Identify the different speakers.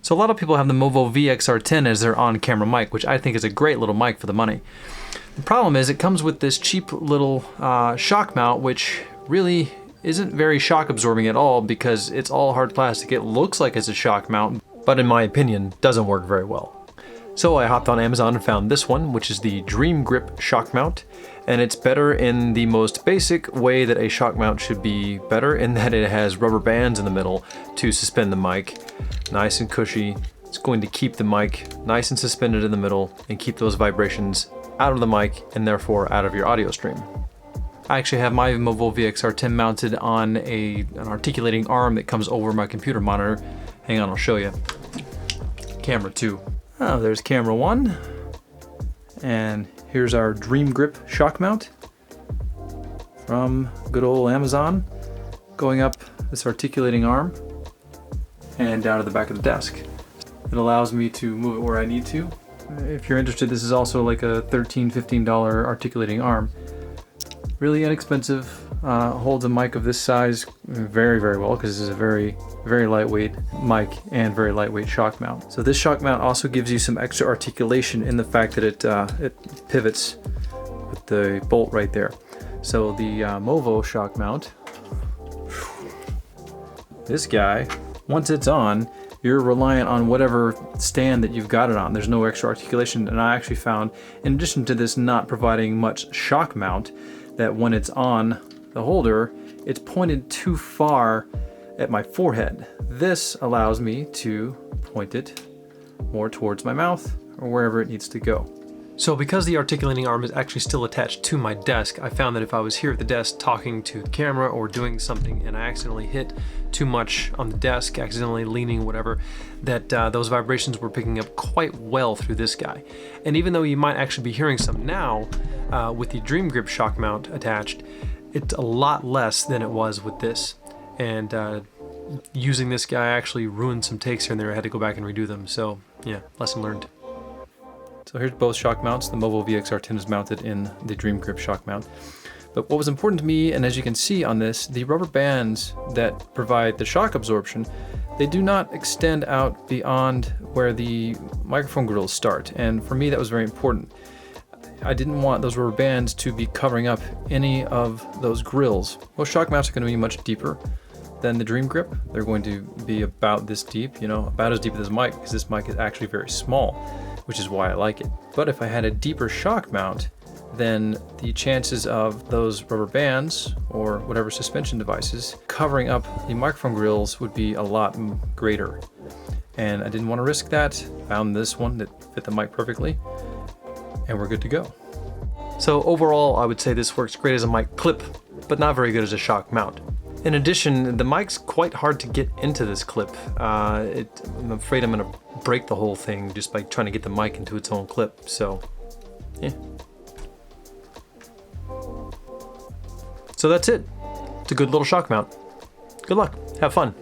Speaker 1: So a lot of people have the Movo VXR10 as their on-camera mic, which I think is a great little mic for the money. The problem is it comes with this cheap little shock mount, which really isn't very shock absorbing at all because it's all hard plastic. It looks like it's a shock mount, but in my opinion, doesn't work very well. So I hopped on Amazon and found this one, which is the DreamGrip Shock mount. And it's better in the most basic way that a shock mount should be better, in that it has rubber bands in the middle to suspend the mic. Nice and cushy. It's going to keep the mic nice and suspended in the middle and keep those vibrations out of the mic and therefore out of your audio stream. I actually have my Movo VXR10 mounted on an articulating arm that comes over my computer monitor. Hang on, I'll show you. Camera 2. Oh, there's camera 1. And here's our DreamGrip shock mount from good old Amazon, going up this articulating arm and down to the back of the desk. It allows me to move it where I need to. If you're interested, this is also like a $13, $15 articulating arm. Really inexpensive, holds a mic of this size very, very well because this is a very, very lightweight mic and very lightweight shock mount. So this shock mount also gives you some extra articulation in the fact that it pivots with the bolt right there. So the Movo shock mount, this guy, once it's on, you're reliant on whatever stand that you've got it on. There's no extra articulation, and I actually found, in addition to this not providing much shock mount, that when it's on the holder, it's pointed too far at my forehead. This allows me to point it more towards my mouth or wherever it needs to go. So because the articulating arm is actually still attached to my desk, I found that if I was here at the desk talking to the camera or doing something and I accidentally hit too much on the desk, accidentally leaning, whatever, that those vibrations were picking up quite well through this guy. And even though you might actually be hearing some now with the DreamGrip shock mount attached, it's a lot less than it was with this. And using this guy actually ruined some takes here and there. I had to go back and redo them. So yeah, lesson learned. So here's both shock mounts. The Movo VXR10 is mounted in the DreamGrip shock mount. But what was important to me, and as you can see on this, the rubber bands that provide the shock absorption, they do not extend out beyond where the microphone grills start. And for me, that was very important. I didn't want those rubber bands to be covering up any of those grills. Most shock mounts are going to be much deeper than the DreamGrip. They're going to be about this deep, about as deep as this mic, because this mic is actually very small, which is why I like it. But if I had a deeper shock mount, then the chances of those rubber bands or whatever suspension devices covering up the microphone grills would be a lot greater. And I didn't want to risk that. Found this one that fit the mic perfectly, and we're good to go. So overall, I would say this works great as a mic clip, but not very good as a shock mount. In addition, the mic's quite hard to get into this clip. I'm afraid I'm gonna break the whole thing just by trying to get the mic into its own clip, so yeah. So that's it. It's a good little shock mount. Good luck, have fun.